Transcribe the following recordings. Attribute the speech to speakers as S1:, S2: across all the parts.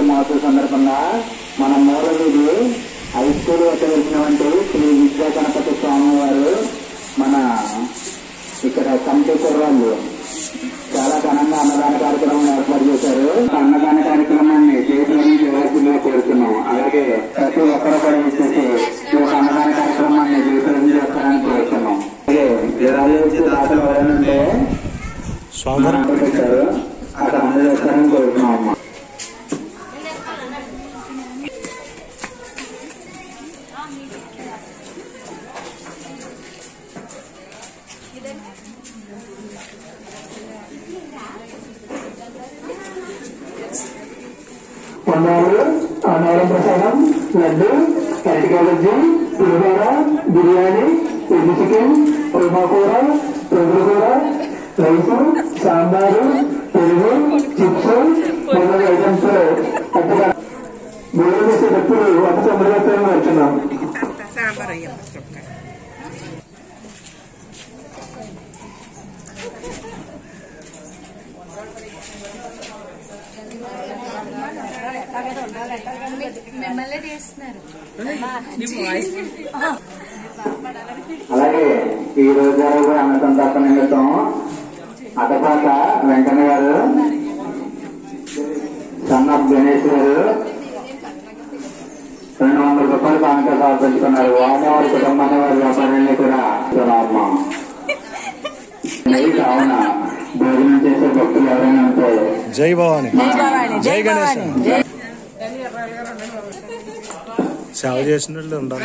S1: మహోత్సవ సందర్భంగా మన మూలవీధి high school వద్ద వెళ్తున్నటువంటి శ్రీ విద్యా గణపతి స్వామి వారు మన ఇక్కడ కమిటీ కుర్రాళ్ళు చాలా ఘనంగా అన్నదాన కార్యక్రమం ఏర్పాటు చేశారు. అన్నదాన కార్యక్రమాన్ని చేతులని చేయాల్సిందిగా కోరుతున్నాం. అలాగే ప్రతి ఒక్కరు కూడా ఇచ్చేసి ఈ అన్నదాన కార్యక్రమాన్ని చేతులని చేస్తారని కోరుతున్నాం. అలాగే దాతలు ఎవరైనా స్వామి పెట్టారు అక్కడ అందరూ చేస్తారని కోరుతున్నాం అమ్మా. అన్నవరం ప్రసాదం, లడ్డు, అరటికాయలజ్జి, పులిహోర, బిర్యానీ, ఎగ్గు చికెన్, కూర, పెరుగుల కూర, రైసు, సాంబారు, పెరుగు, చిప్స్ మొదలైన ఐటమ్స్ అట్టుగా భోజనం చేసేటప్పుడు ఒక సంప్రదాయంగా వచ్చున్నాం. అలాగే ఈ రోజు అన్న సంతాప నిమిత్తం అటపాక వెంకన్న గారు, సన్నప్ గణేష్ గారు 200 రూపాయలు కానుక సమర్పించుకున్నారు. వారి కుటుంబాన్ని వారి వ్యాపారాన్ని కూడా అమ్మా. కావున భోజనం చేసే భక్తులు ఎవరైనా ఉంటే జై భవాని, జై గణేష్ సేవ చేసినట్లు ఉండాలి.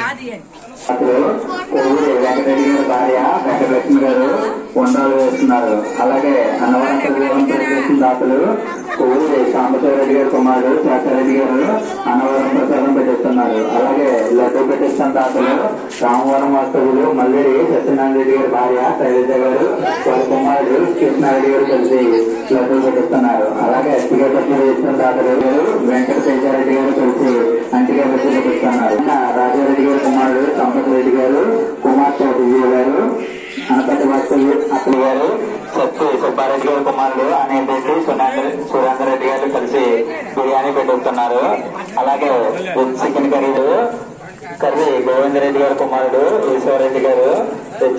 S1: వెంకటరెడ్డి గారి భార్య వెంకటలక్ష్మి గారు ఉండాలు వేస్తున్నారు. అలాగే అన్నవరం చేసిన దాతలు ఊరి సాంబశివరెడ్డి గారి కుమారుడు శాఖరెడ్డి గారు అన్నవరం ప్రసాదం పెట్టిస్తున్నారు. అలాగే లడ్డు పెట్టిస్తున్న దాతలు రామవరం వాస్తవులు మల్లేడి సత్యనారాయణ రెడ్డి గారి భార్య శైలజ గారు వారి కుమారుడు కృష్ణారెడ్డి గారు కలిసి లడ్డు పెట్టిస్తున్నారు. అలాగే అట్టిగా పచ్చడి ఇస్తున్న దాతలు వెంకట తేజారెడ్డి గారు కలిసి అంటిగా పెట్టి పెట్టిస్తున్నారు. రాజారెడ్డి గారి కుమారుడు సంపత్ రెడ్డి గారు, కుమార్తె విజయ గారు, అనపతి వాస్తవ్య అతని గారు, సత్య సుబ్బారెడ్డి గారి కుమారుడు అనేటి సురేందర్ రెడ్డి గారు కలిసి బిర్యానీ పెట్టిస్తున్నారు. అలాగే చికెన్ కర్రీ గోవిందరెడ్డి గారి కుమారుడు ఈశ్వరరెడ్డి గారు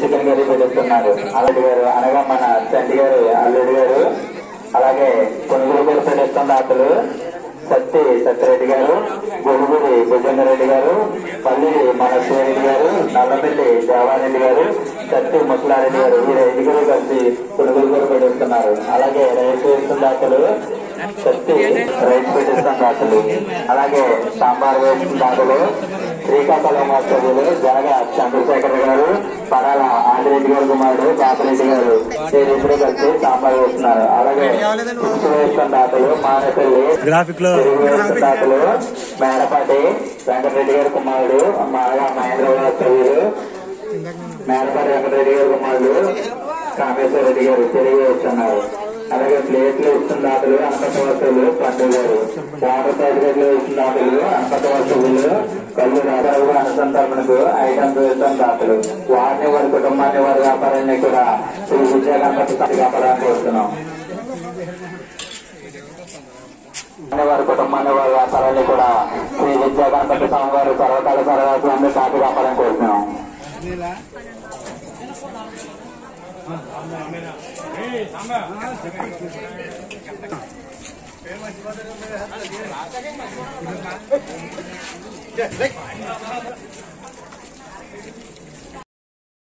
S1: చికెన్ కర్రీ పెట్టిస్తున్నారు. అల్లుడి గారు అనగా మన తండ్రి గారు అల్లుడి గారు. అలాగే కొనుగోలు కూడా పెట్టిస్తున్న దాతలు సత్యరెడ్డి గారు, గొడుగుడి భుజంగరెడ్డి గారు, పల్లిడి మనస్వారెడ్డి గారు, నల్లమిల్లి దేవారెడ్డి గారు, సత్య ముసలారెడ్డి గారు ఈ 5 కలిసి కొనుగోలు కూడా పెట్టిస్తున్నారు. అలాగే రైస్ వేస్తున్న దాతలు సత్య రైస్ పెట్టిస్తున్న దాతలు, అలాగే సాంబార్ వేస్తున్న దాతలు శ్రీకాకుళం వాస్తవ్యులు జనగ చంద్రశేఖర్ గారు, పడాల ఆంధ్రెడ్డి గారి కుమారుడు బాపరెడ్డి గారు వీరిద్దరూ కలిసి సాంబార్ వేస్తున్నారు. అలాగే వేస్తున్న దాతలు మానపల్లి దాతలు మేడపాటి వెంకటరెడ్డి గారి కుమారుడు మహేంద్ర వాస్తవ్యులు మేడపాటి వెంకటరెడ్డి గారి కుమారుడు కామేశ్వర రెడ్డి గారు తెలియజేస్తున్నారు. అలాగే ప్లేట్లు ఇస్తున్న దాతలు అనపత వస్తువులు పండు గారు, వాటర్ ప్యాకెట్లు ఇస్తున్న దాతలు అనపత వస్తువులు కళ్ళు దాదాపు అనుసంధానకు ఐటమ్స్ ఇస్తున్న దాతలు వారిని వారి కుటుంబాన్ని వారి వ్యాపారాన్ని కూడా శ్రీ విద్యా గణపతి వ్యాపారాన్ని కోరుతున్నాం. వారి కుటుంబాన్ని వారి వ్యాపారాన్ని కూడా శ్రీ విద్యా గణపతి స్వామి వారు సర్వకాల సర్వకాలంలో కాపీ వ్యాపారం కోరుతున్నాం.